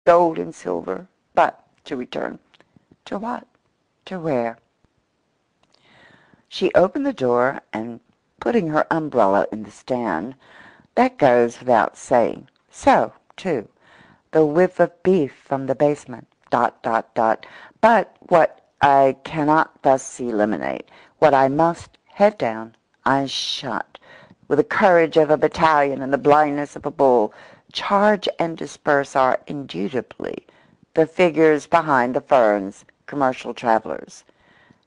gold and silver. But to return. To what? To where? She opened the door and, putting her umbrella in the stand, that goes without saying. So, too, the whiff of beef from the basement, ... But what I cannot thus eliminate, what I must, head down, eyes shut, with the courage of a battalion and the blindness of a bull, charge and disperse are indubitably the figures behind the ferns, commercial travelers.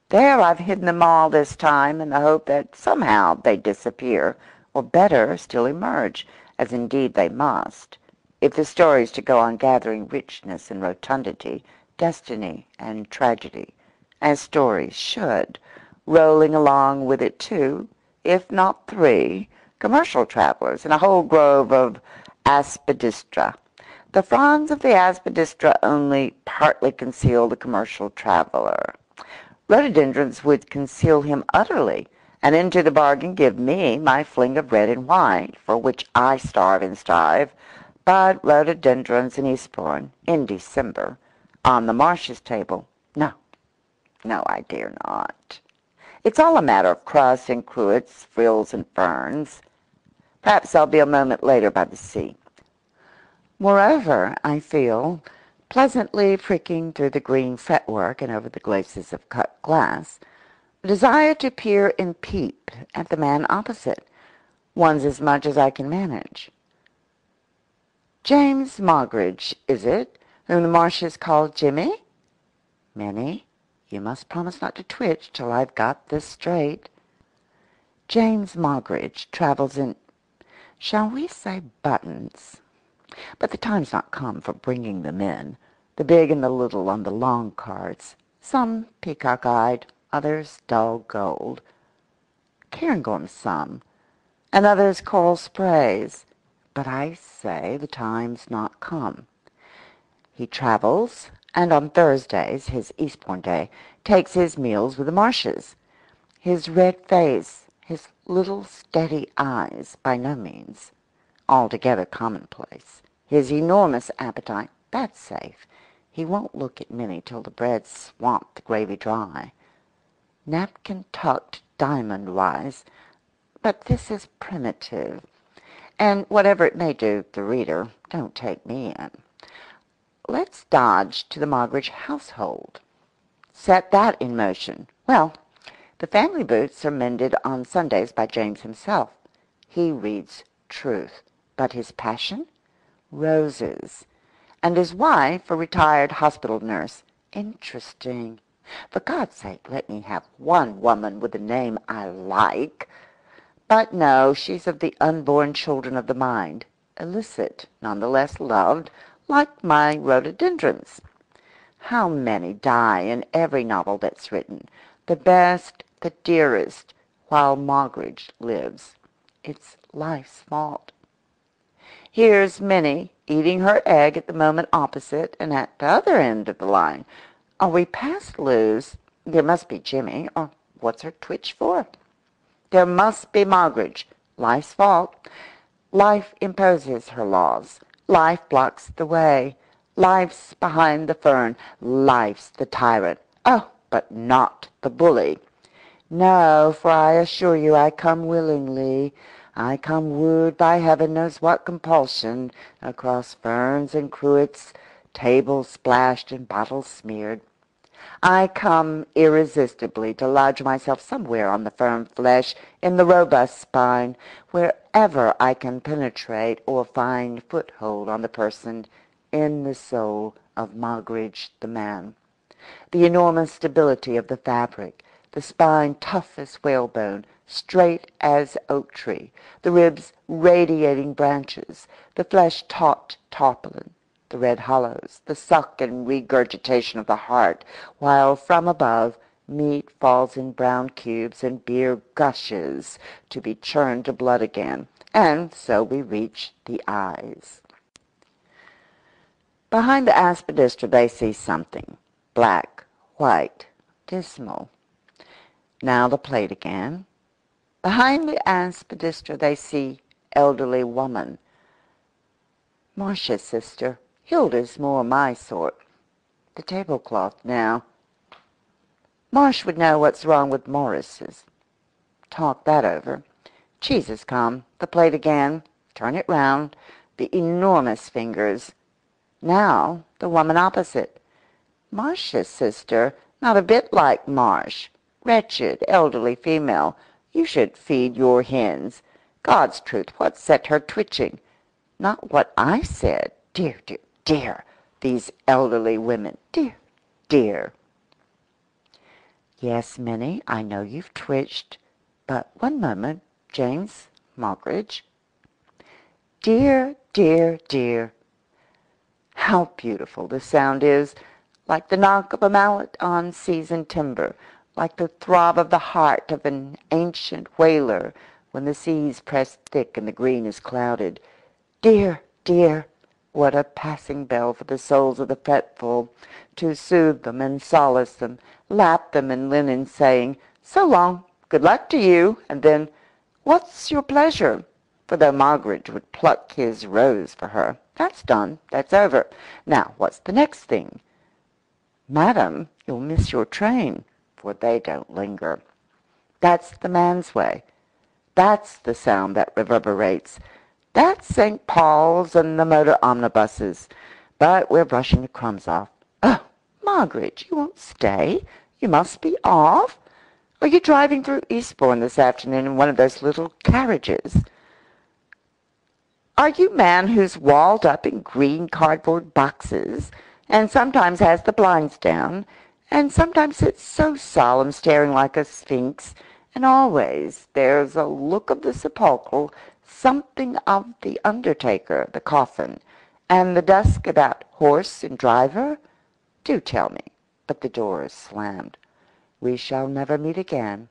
There I've hidden them all this time in the hope that somehow they'd disappear, or better, still emerge, as indeed they must, if the story's to go on gathering richness and rotundity, destiny and tragedy, as stories should, rolling along with it two, if not three, commercial travelers in a whole grove of aspidistra. The fronds of the aspidistra only partly conceal the commercial traveler. Rhododendrons would conceal him utterly, and into the bargain give me my fling of red and white, for which I starve and strive. But rhododendrons in Eastbourne, in December, on the Marshes table, no, no, I dare not. It's all a matter of crust and cruets, frills and ferns. Perhaps I'll be a moment later by the sea. Moreover, I feel, pleasantly pricking through the green fretwork and over the glaces of cut glass, a desire to peer and peep at the man opposite, one's as much as I can manage. James Moggridge, is it, whom the Marshes call Jimmy? Minnie, you must promise not to twitch till I've got this straight. James Moggridge travels in, shall we say buttons? But the time's not come for bringing them in, the big and the little on the long carts, some peacock-eyed, others dull gold, cairngorm some, and others coral sprays. But I say the time's not come. He travels, and on Thursdays, his Eastbourne day, takes his meals with the Marshes. His red face, his little steady eyes, by no means altogether commonplace. His enormous appetite, that's safe. He won't look at Minnie till the bread's swamped the gravy dry. Napkin tucked diamond-wise, but this is primitive, and whatever it may do the reader, don't take me in. Let's dodge to the Moggridge household. Set that in motion. Well, the family boots are mended on Sundays by James himself. He reads truth. But his passion? Roses. And his wife, a retired hospital nurse. Interesting. For God's sake, let me have one woman with a name I like. But no, she's of the unborn children of the mind. Illicit, none the less loved, like my rhododendrons. How many die in every novel that's written, the best, the dearest, while Moggridge lives. It's life's fault. Here's Minnie eating her egg at the moment opposite, and at the other end of the line. Are we past Lou's? There must be Jimmy, or what's her twitch for? There must be Moggridge. Life's fault. Life imposes her laws. Life blocks the way. Life's behind the fern. Life's the tyrant. Oh, but not the bully. No, for I assure you I come willingly. I come wooed by heaven knows what compulsion, across ferns and cruets, tables splashed and bottles smeared. I come irresistibly to lodge myself somewhere on the firm flesh, in the robust spine, wherever I can penetrate or find foothold on the person, in the soul of Moggridge the man. The enormous stability of the fabric, the spine tough as whalebone, straight as oak tree, the ribs radiating branches, the flesh taut tarpaulin, the red hollows, the suck and regurgitation of the heart, while from above meat falls in brown cubes and beer gushes to be churned to blood again, and so we reach the eyes. Behind the aspidistra they see something, black, white, dismal. Now the plate again. Behind the aspidistra they see elderly woman. Marcia's sister, Hilda's more my sort. The tablecloth now. Marsh would know what's wrong with Morris's. Talk that over. Cheese has come. The plate again. Turn it round. The enormous fingers. Now the woman opposite. Marsh's sister, not a bit like Marsh. Wretched, elderly female. You should feed your hens. God's truth, what set her twitching? Not what I said. Dear, dear, dear. These elderly women. Dear, dear. Yes, Minnie, I know you've twitched. But one moment, James Moggridge. Dear, dear, dear. How beautiful the sound is, like the knock of a mallet on seasoned timber, like the throb of the heart of an ancient whaler when the seas press thick and the green is clouded. Dear, dear, what a passing bell for the souls of the fretful, to soothe them and solace them, lap them in linen, saying, "So long, good luck to you," and then, "What's your pleasure?" For though Moggridge would pluck his rose for her, that's done, that's over. Now, what's the next thing? "Madam, you'll miss your train," for they don't linger. That's the man's way. That's the sound that reverberates. That's St. Paul's and the motor omnibuses. But we're brushing the crumbs off. Oh, Moggridge, you won't stay? You must be off? Are you driving through Eastbourne this afternoon in one of those little carriages? Are you man who's walled up in green cardboard boxes, and sometimes has the blinds down, and sometimes sits so solemn, staring like a sphinx, and always there's a look of the sepulchral, something of the undertaker, the coffin, and the dusk about horse and driver? Do tell me. But the door is slammed. We shall never meet again.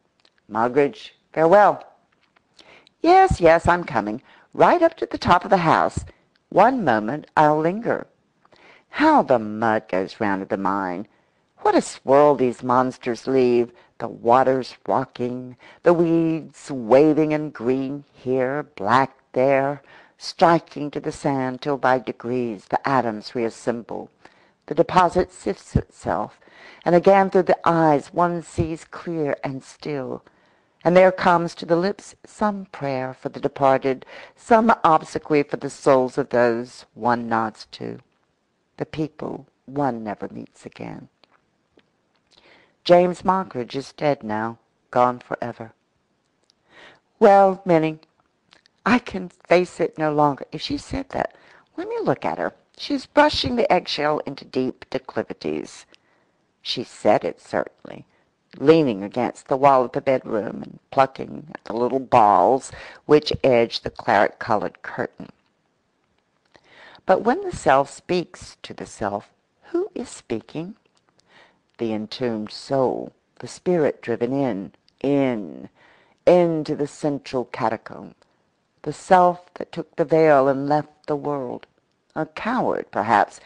Moggridge, farewell. Yes, yes, I'm coming. Right up to the top of the house. One moment I'll linger. How the mud goes round at the mine. What a swirl these monsters leave, the waters rocking, the weeds waving in green here, black there, striking to the sand till by degrees the atoms reassemble. The deposit sifts itself, and again through the eyes one sees clear and still. And there comes to the lips some prayer for the departed, some obsequy for the souls of those one nods to, the people one never meets again. James Moggridge is dead now, gone forever. Well, Minnie, I can face it no longer. If she said that, let me look at her. She's brushing the eggshell into deep declivities. She said it, certainly, leaning against the wall of the bedroom and plucking at the little balls which edge the claret-colored curtain. But when the self speaks to the self, who is speaking? The entombed soul, the spirit driven into the central catacomb, the self that took the veil and left the world, a coward perhaps,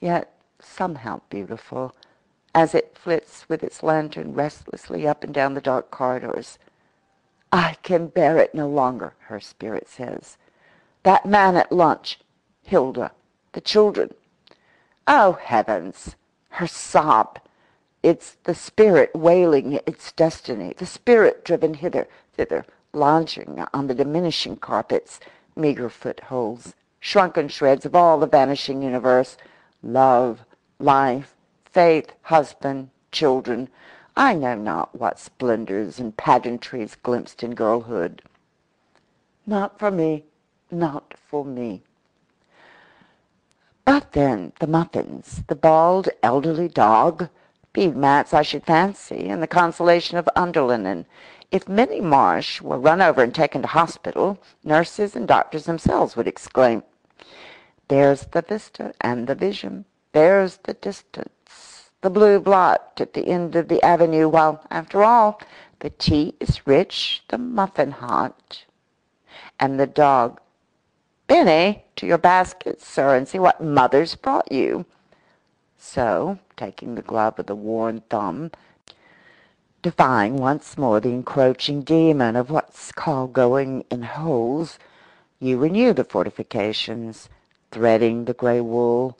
yet somehow beautiful, as it flits with its lantern restlessly up and down the dark corridors. I can bear it no longer, her spirit says. That man at lunch, Hilda, the children. Oh, heavens! Her sob. It's the spirit wailing its destiny, the spirit driven hither, thither, lounging on the diminishing carpets, meager footholds, shrunken shreds of all the vanishing universe, love, life, faith, husband, children. I know not what splendors and pageantries glimpsed in girlhood. Not for me, not for me. But then the muffins, the bald elderly dog, bead mats, I should fancy, and the consolation of underlinen. If Minnie Marsh were run over and taken to hospital, nurses and doctors themselves would exclaim, "There's the vista and the vision. There's the distance, the blue blot at the end of the avenue, while, after all, the tea is rich, the muffin hot, and the dog, 'Benny, to your basket, sir, and see what mother's brought you.'" So, taking the glove with the worn thumb, defying once more the encroaching demon of what's called going in holes, you renew the fortifications, threading the grey wool,